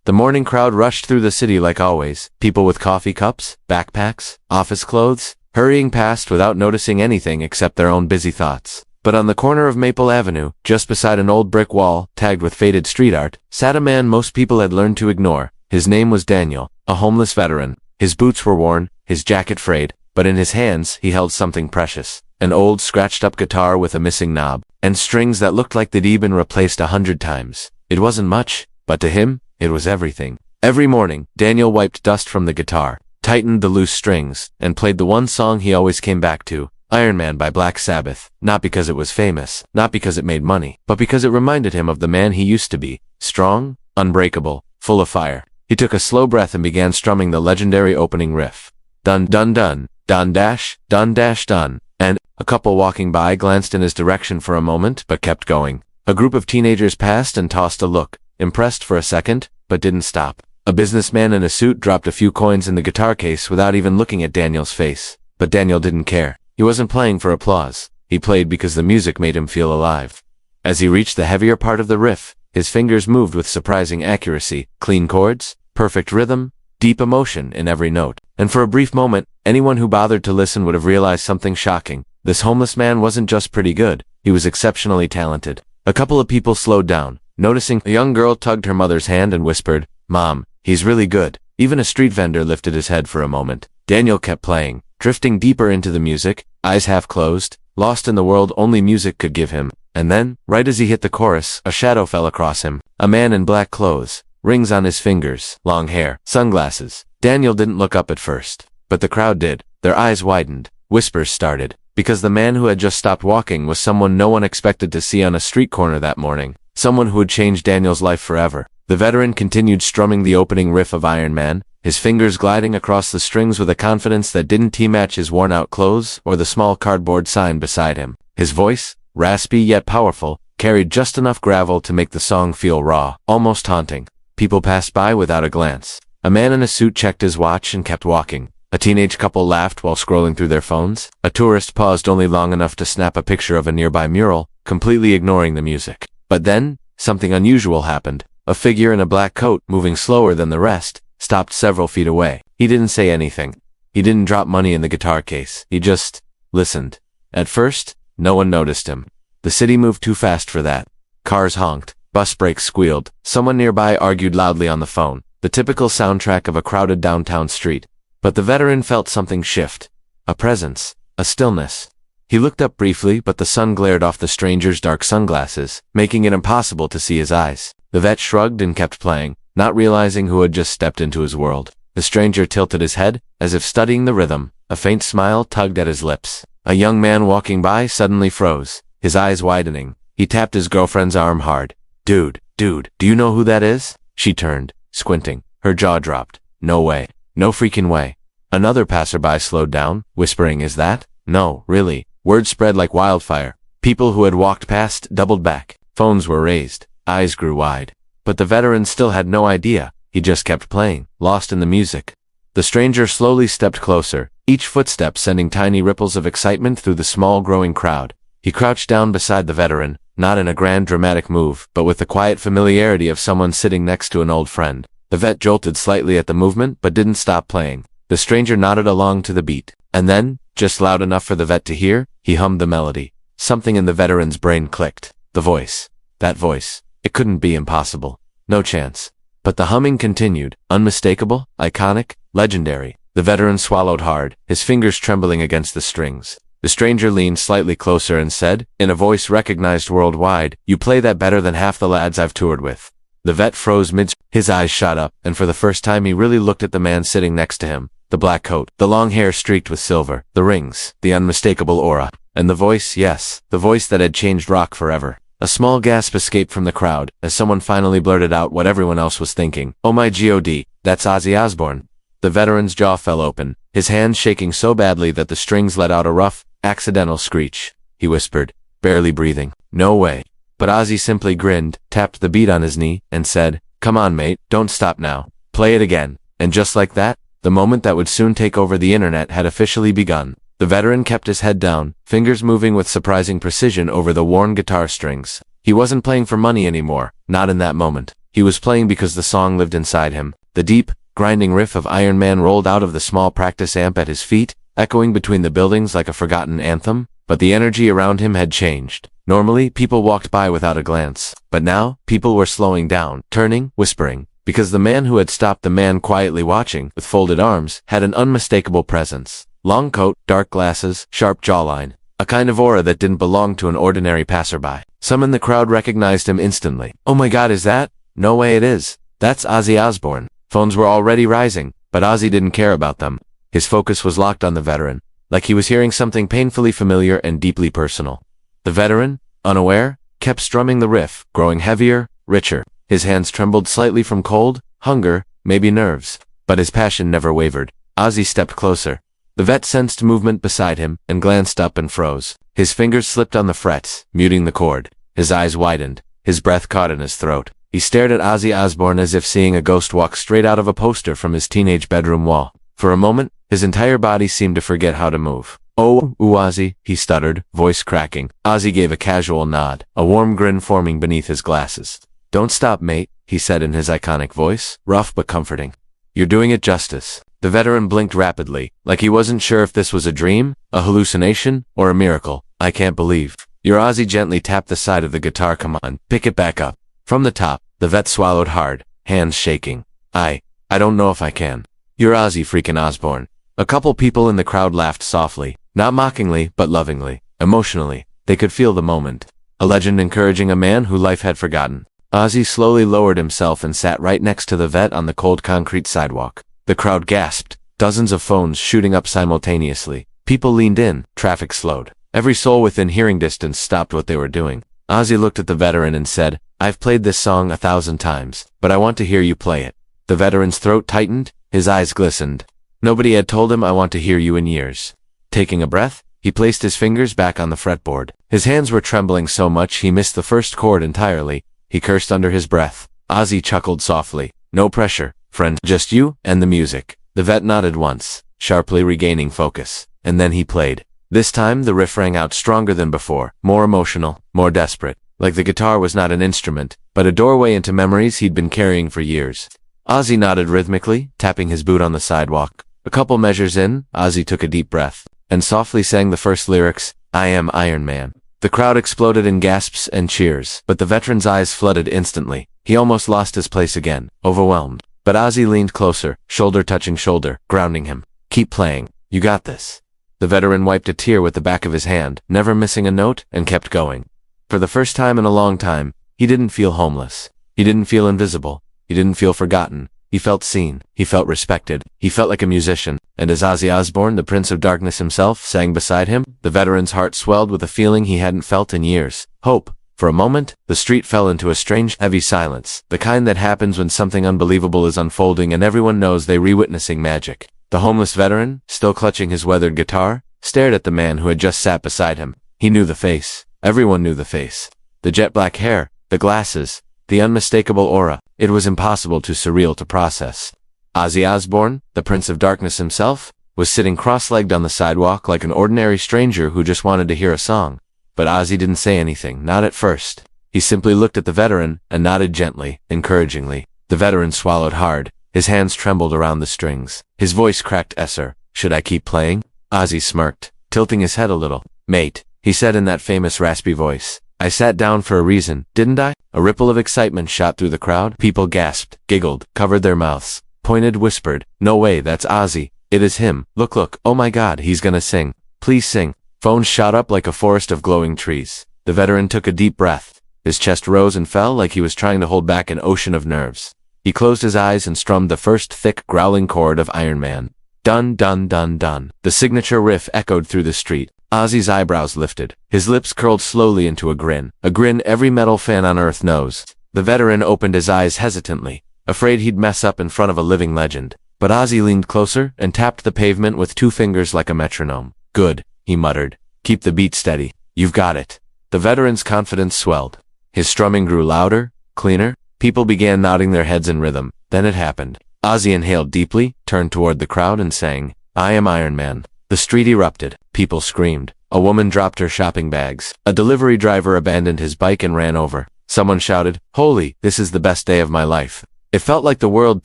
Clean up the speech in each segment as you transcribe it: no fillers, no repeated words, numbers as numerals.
The morning crowd rushed through the city like always, people with coffee cups, backpacks, office clothes, hurrying past without noticing anything except their own busy thoughts. But on the corner of Maple Avenue, just beside an old brick wall, tagged with faded street art, sat a man most people had learned to ignore. His name was Daniel, a homeless veteran. His boots were worn, his jacket frayed, but in his hands he held something precious. An old scratched-up guitar with a missing knob, and strings that looked like they'd been replaced 100 times. It wasn't much, but to him, it was everything. Every morning, Daniel wiped dust from the guitar, tightened the loose strings, and played the one song he always came back to, Iron Man by Black Sabbath, not because it was famous, not because it made money, but because it reminded him of the man he used to be, strong, unbreakable, full of fire. He took a slow breath and began strumming the legendary opening riff. Dun dun dun, dun dash, dun, and a couple walking by glanced in his direction for a moment, but kept going. A group of teenagers passed and tossed a look, impressed for a second, but didn't stop. A businessman in a suit dropped a few coins in the guitar case without even looking at Daniel's face. But Daniel didn't care. He wasn't playing for applause. He played because the music made him feel alive. As he reached the heavier part of the riff, his fingers moved with surprising accuracy, clean chords, perfect rhythm, deep emotion in every note. And for a brief moment, anyone who bothered to listen would have realized something shocking. This homeless man wasn't just pretty good, he was exceptionally talented. A couple of people slowed down, noticing a young girl tugged her mother's hand and whispered, "Mom, he's really good." Even a street vendor lifted his head for a moment. Daniel kept playing, drifting deeper into the music, eyes half closed, lost in the world only music could give him. And then, right as he hit the chorus, a shadow fell across him. A man in black clothes, rings on his fingers, long hair, sunglasses. Daniel didn't look up at first, but the crowd did. Their eyes widened. Whispers started, because the man who had just stopped walking was someone no one expected to see on a street corner that morning. Someone who would change Daniel's life forever. The veteran continued strumming the opening riff of Iron Man, his fingers gliding across the strings with a confidence that didn't match his worn-out clothes or the small cardboard sign beside him. His voice, raspy yet powerful, carried just enough gravel to make the song feel raw, almost haunting. People passed by without a glance. A man in a suit checked his watch and kept walking. A teenage couple laughed while scrolling through their phones. A tourist paused only long enough to snap a picture of a nearby mural, completely ignoring the music. But then, something unusual happened. A figure in a black coat, moving slower than the rest, stopped several feet away. He didn't say anything. He didn't drop money in the guitar case. He just listened. At first, no one noticed him. The city moved too fast for that. Cars honked. Bus brakes squealed. Someone nearby argued loudly on the phone. The typical soundtrack of a crowded downtown street. But the veteran felt something shift. A presence. A stillness. He looked up briefly, but the sun glared off the stranger's dark sunglasses, making it impossible to see his eyes. The vet shrugged and kept playing, not realizing who had just stepped into his world. The stranger tilted his head, as if studying the rhythm. A faint smile tugged at his lips. A young man walking by suddenly froze, his eyes widening. He tapped his girlfriend's arm hard. Dude, do you know who that is?" She turned, squinting. Her jaw dropped. No way. No freaking way. Another passerby slowed down, whispering, "Is that?" "No, really." Word spread like wildfire. People who had walked past doubled back. Phones were raised. Eyes grew wide. But the veteran still had no idea. He just kept playing, lost in the music. The stranger slowly stepped closer, each footstep sending tiny ripples of excitement through the small growing crowd. He crouched down beside the veteran, not in a grand dramatic move, but with the quiet familiarity of someone sitting next to an old friend. The vet jolted slightly at the movement, but didn't stop playing. The stranger nodded along to the beat. And then, just loud enough for the vet to hear, he hummed the melody. Something in the veteran's brain clicked. The voice. That voice. It couldn't be impossible. No chance. But the humming continued, unmistakable, iconic, legendary. The veteran swallowed hard, his fingers trembling against the strings. The stranger leaned slightly closer and said, in a voice recognized worldwide, "You play that better than half the lads I've toured with." The vet froze his eyes shot up, and for the first time he really looked at the man sitting next to him. The black coat, the long hair streaked with silver, the rings, the unmistakable aura, and the voice, yes, the voice that had changed rock forever. A small gasp escaped from the crowd, as someone finally blurted out what everyone else was thinking. "Oh my God, that's Ozzy Osbourne." The veteran's jaw fell open, his hands shaking so badly that the strings let out a rough, accidental screech. He whispered, barely breathing, "No way." But Ozzy simply grinned, tapped the beat on his knee, and said, "Come on mate, don't stop now. Play it again." And just like that, the moment that would soon take over the internet had officially begun. The veteran kept his head down, fingers moving with surprising precision over the worn guitar strings. He wasn't playing for money anymore, not in that moment. He was playing because the song lived inside him. The deep, grinding riff of Iron Man rolled out of the small practice amp at his feet, echoing between the buildings like a forgotten anthem, but the energy around him had changed. Normally, people walked by without a glance, but now, people were slowing down, turning, whispering, because the man who had stopped the man quietly watching, with folded arms, had an unmistakable presence. Long coat, dark glasses, sharp jawline, a kind of aura that didn't belong to an ordinary passerby. Some in the crowd recognized him instantly. "Oh my God, is that? No way it is. That's Ozzy Osbourne." Phones were already rising, but Ozzy didn't care about them. His focus was locked on the veteran, like he was hearing something painfully familiar and deeply personal. The veteran, unaware, kept strumming the riff, growing heavier, richer. His hands trembled slightly from cold, hunger, maybe nerves, but his passion never wavered. Ozzy stepped closer. The vet sensed movement beside him and glanced up and froze. His fingers slipped on the frets, muting the chord. His eyes widened. His breath caught in his throat. He stared at Ozzy Osbourne as if seeing a ghost walk straight out of a poster from his teenage bedroom wall. For a moment, his entire body seemed to forget how to move. "Oh, Ozzy," he stuttered, voice cracking. Ozzy gave a casual nod, a warm grin forming beneath his glasses. "Don't stop, mate," he said in his iconic voice, rough but comforting. "You're doing it justice." The veteran blinked rapidly, like he wasn't sure if this was a dream, a hallucination, or a miracle. "I can't believe." Your Ozzy gently tapped the side of the guitar. "Come on, pick it back up." From the top, the vet swallowed hard, hands shaking. I don't know if I can." "You're Ozzy freaking Osbourne." A couple people in the crowd laughed softly, not mockingly, but lovingly, emotionally. They could feel the moment. A legend encouraging a man who life had forgotten. Ozzy slowly lowered himself and sat right next to the vet on the cold concrete sidewalk. The crowd gasped, dozens of phones shooting up simultaneously. People leaned in, traffic slowed. Every soul within hearing distance stopped what they were doing. Ozzy looked at the veteran and said, "I've played this song 1,000 times, but I want to hear you play it." The veteran's throat tightened, his eyes glistened. Nobody had told him, "I want to hear you," in years. Taking a breath, he placed his fingers back on the fretboard. His hands were trembling so much he missed the first chord entirely. He cursed under his breath. Ozzy chuckled softly. "No pressure, friend, just you and the music." The vet nodded once, sharply regaining focus, and then he played. This time the riff rang out stronger than before, more emotional, more desperate, like the guitar was not an instrument, but a doorway into memories he'd been carrying for years. Ozzy nodded rhythmically, tapping his boot on the sidewalk. A couple measures in, Ozzy took a deep breath, and softly sang the first lyrics, "I am Iron Man." The crowd exploded in gasps and cheers, but the veteran's eyes flooded instantly. He almost lost his place again, overwhelmed. But Ozzy leaned closer, shoulder touching shoulder, grounding him. "Keep playing. You got this." The veteran wiped a tear with the back of his hand, never missing a note, and kept going. For the first time in a long time, he didn't feel homeless. He didn't feel invisible. He didn't feel forgotten. He felt seen. He felt respected. He felt like a musician. And as Ozzy Osbourne, the Prince of Darkness himself, sang beside him, the veteran's heart swelled with a feeling he hadn't felt in years. Hope. For a moment, the street fell into a strange, heavy silence, the kind that happens when something unbelievable is unfolding and everyone knows they're re-witnessing magic. The homeless veteran, still clutching his weathered guitar, stared at the man who had just sat beside him. He knew the face. Everyone knew the face. The jet black hair, the glasses, the unmistakable aura. It was impossible, too surreal to process. Ozzy Osbourne, the Prince of Darkness himself, was sitting cross-legged on the sidewalk like an ordinary stranger who just wanted to hear a song. But Ozzy didn't say anything, not at first. He simply looked at the veteran and nodded gently, encouragingly. The veteran swallowed hard. His hands trembled around the strings. His voice cracked. "Sir, should I keep playing?" Ozzy smirked, tilting his head a little. "Mate," he said in that famous raspy voice. "I sat down for a reason, didn't I?" A ripple of excitement shot through the crowd. People gasped, giggled, covered their mouths, pointed, whispered, "No way, that's Ozzy. It is him. Look, oh my God, he's gonna sing. Please sing." Phones shot up like a forest of glowing trees. The veteran took a deep breath. His chest rose and fell like he was trying to hold back an ocean of nerves. He closed his eyes and strummed the first thick, growling chord of Iron Man. Dun, dun, dun, dun. The signature riff echoed through the street. Ozzy's eyebrows lifted. His lips curled slowly into a grin every metal fan on Earth knows. The veteran opened his eyes hesitantly, afraid he'd mess up in front of a living legend. But Ozzy leaned closer and tapped the pavement with 2 fingers like a metronome. "Good," he muttered. "Keep the beat steady. You've got it." The veteran's confidence swelled. His strumming grew louder, cleaner. People began nodding their heads in rhythm. Then it happened. Ozzy inhaled deeply, turned toward the crowd and sang, "I am Iron Man." The street erupted. People screamed. A woman dropped her shopping bags. A delivery driver abandoned his bike and ran over. Someone shouted, "Holy, this is the best day of my life." It felt like the world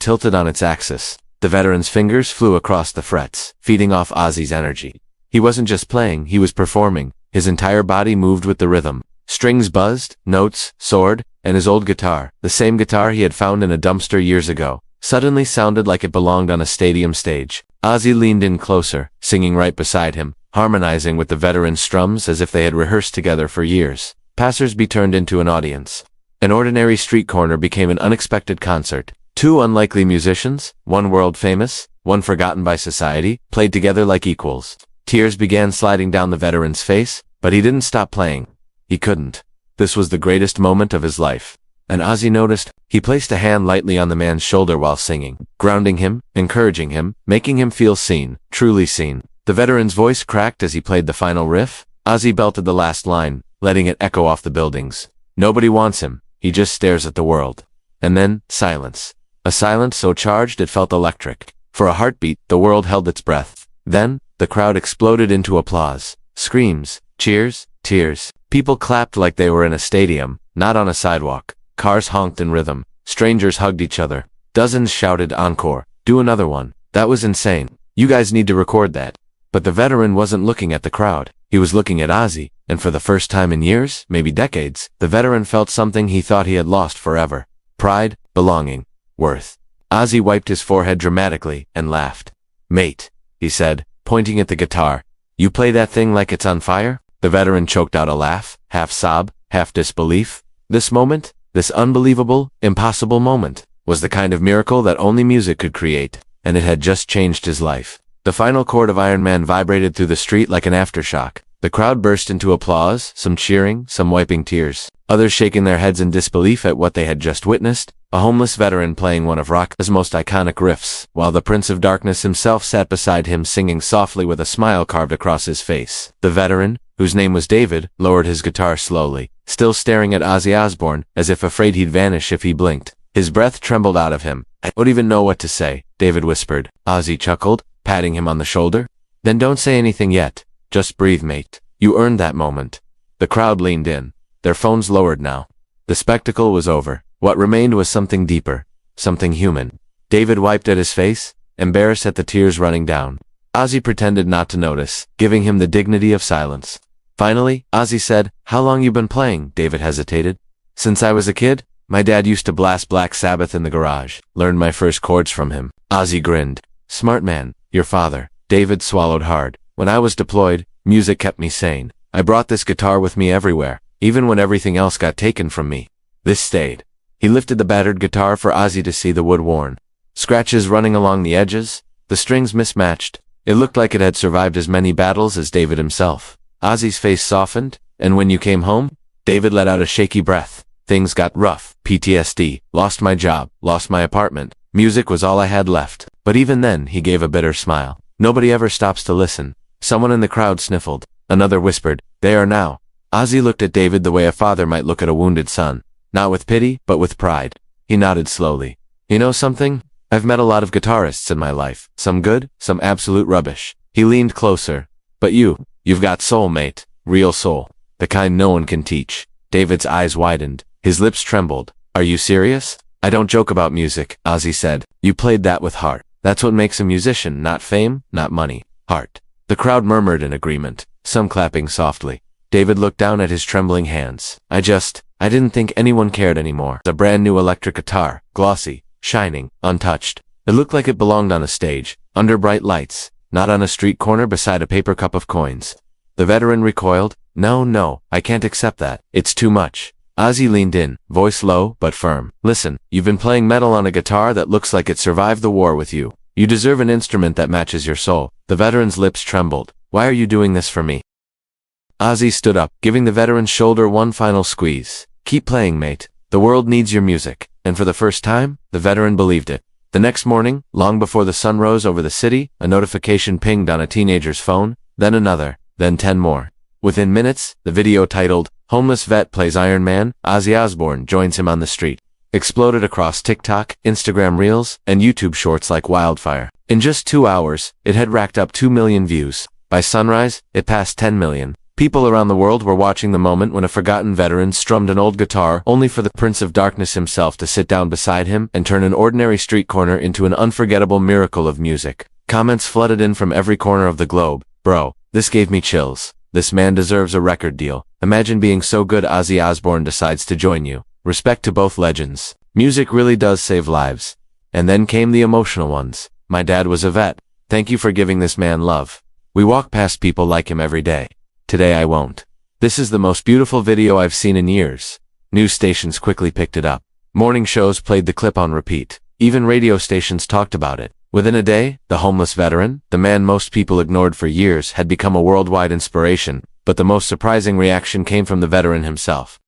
tilted on its axis. The veteran's fingers flew across the frets, feeding off Ozzy's energy. He wasn't just playing, he was performing. His entire body moved with the rhythm. Strings buzzed, notes soared, and his old guitar, the same guitar he had found in a dumpster years ago, suddenly sounded like it belonged on a stadium stage. Ozzy leaned in closer, singing right beside him, harmonizing with the veteran's strums as if they had rehearsed together for years. Passers-by turned into an audience. An ordinary street corner became an unexpected concert. Two unlikely musicians, one world-famous, one forgotten by society, played together like equals. Tears began sliding down the veteran's face, but he didn't stop playing. He couldn't. This was the greatest moment of his life. And Ozzy noticed. He placed a hand lightly on the man's shoulder while singing, grounding him, encouraging him, making him feel seen, truly seen. The veteran's voice cracked as he played the final riff. Ozzy belted the last line, letting it echo off the buildings. Nobody wants him. He just stares at the world. And then, silence. A silence so charged it felt electric. For a heartbeat, the world held its breath. Then, the crowd exploded into applause. Screams, cheers, tears. People clapped like they were in a stadium, not on a sidewalk. Cars honked in rhythm. Strangers hugged each other. Dozens shouted encore. Do another one. That was insane. You guys need to record that. But the veteran wasn't looking at the crowd. He was looking at Ozzy, and for the first time in years, maybe decades, the veteran felt something he thought he had lost forever. Pride, belonging, worth. Ozzy wiped his forehead dramatically and laughed. "Mate," he said, pointing at the guitar. "You play that thing like it's on fire?" The veteran choked out a laugh, half sob, half disbelief. This moment, this unbelievable, impossible moment, was the kind of miracle that only music could create, and it had just changed his life. The final chord of Iron Man vibrated through the street like an aftershock. The crowd burst into applause, some cheering, some wiping tears, others shaking their heads in disbelief at what they had just witnessed. A homeless veteran playing one of rock's most iconic riffs, while the Prince of Darkness himself sat beside him singing softly with a smile carved across his face. The veteran, whose name was David, lowered his guitar slowly, still staring at Ozzy Osbourne, as if afraid he'd vanish if he blinked. His breath trembled out of him. "I don't even know what to say," David whispered. Ozzy chuckled, patting him on the shoulder. "Then don't say anything yet. Just breathe, mate. You earned that moment." The crowd leaned in, their phones lowered now. The spectacle was over. What remained was something deeper, something human. David wiped at his face, embarrassed at the tears running down. Ozzy pretended not to notice, giving him the dignity of silence. Finally, Ozzy said, "How long you been playing?" David hesitated. "Since I was a kid. My dad used to blast Black Sabbath in the garage. Learned my first chords from him." Ozzy grinned. "Smart man, your father." David swallowed hard. "When I was deployed, music kept me sane. I brought this guitar with me everywhere, even when everything else got taken from me. This stayed." He lifted the battered guitar for Ozzy to see, the wood worn. Scratches running along the edges, the strings mismatched. It looked like it had survived as many battles as David himself. Ozzy's face softened, and "When you came home?" David let out a shaky breath. "Things got rough. PTSD. Lost my job. Lost my apartment. Music was all I had left." But even then, he gave a bitter smile. Nobody ever stops to listen. Someone in the crowd sniffled. Another whispered, "They are now." Ozzy looked at David the way a father might look at a wounded son. Not with pity, but with pride. He nodded slowly. "You know something? I've met a lot of guitarists in my life. Some good, some absolute rubbish." He leaned closer. "But you've got soul, mate. Real soul. The kind no one can teach." David's eyes widened. His lips trembled. "Are you serious?" "I don't joke about music," Ozzy said. "You played that with heart. That's what makes a musician, not fame, not money. Heart." The crowd murmured in agreement, some clapping softly. David looked down at his trembling hands. I didn't think anyone cared anymore." A brand new electric guitar, glossy, shining, untouched. It looked like it belonged on a stage, under bright lights, not on a street corner beside a paper cup of coins. The veteran recoiled. No, I can't accept that. It's too much." Ozzy leaned in, voice low but firm. "Listen, you've been playing metal on a guitar that looks like it survived the war with you. You deserve an instrument that matches your soul." The veteran's lips trembled. "Why are you doing this for me?" Ozzy stood up, giving the veteran's shoulder one final squeeze. "Keep playing, mate. The world needs your music." And for the first time, the veteran believed it. The next morning, long before the sun rose over the city, a notification pinged on a teenager's phone, then another, then 10 more. Within minutes, the video titled, "Homeless Vet Plays Iron Man, Ozzy Osbourne Joins Him on the Street," exploded across TikTok, Instagram Reels, and YouTube Shorts like wildfire. In just 2 hours, it had racked up 2 million views. By sunrise, it passed 10 million. People around the world were watching the moment when a forgotten veteran strummed an old guitar only for the Prince of Darkness himself to sit down beside him and turn an ordinary street corner into an unforgettable miracle of music. Comments flooded in from every corner of the globe. Bro, this gave me chills. This man deserves a record deal. Imagine being so good Ozzy Osbourne decides to join you. Respect to both legends. Music really does save lives. And then came the emotional ones. My dad was a vet. Thank you for giving this man love. We walk past people like him every day. Today I won't. This is the most beautiful video I've seen in years. News stations quickly picked it up. Morning shows played the clip on repeat. Even radio stations talked about it. Within a day, the homeless veteran, the man most people ignored for years, had become a worldwide inspiration, but the most surprising reaction came from the veteran himself.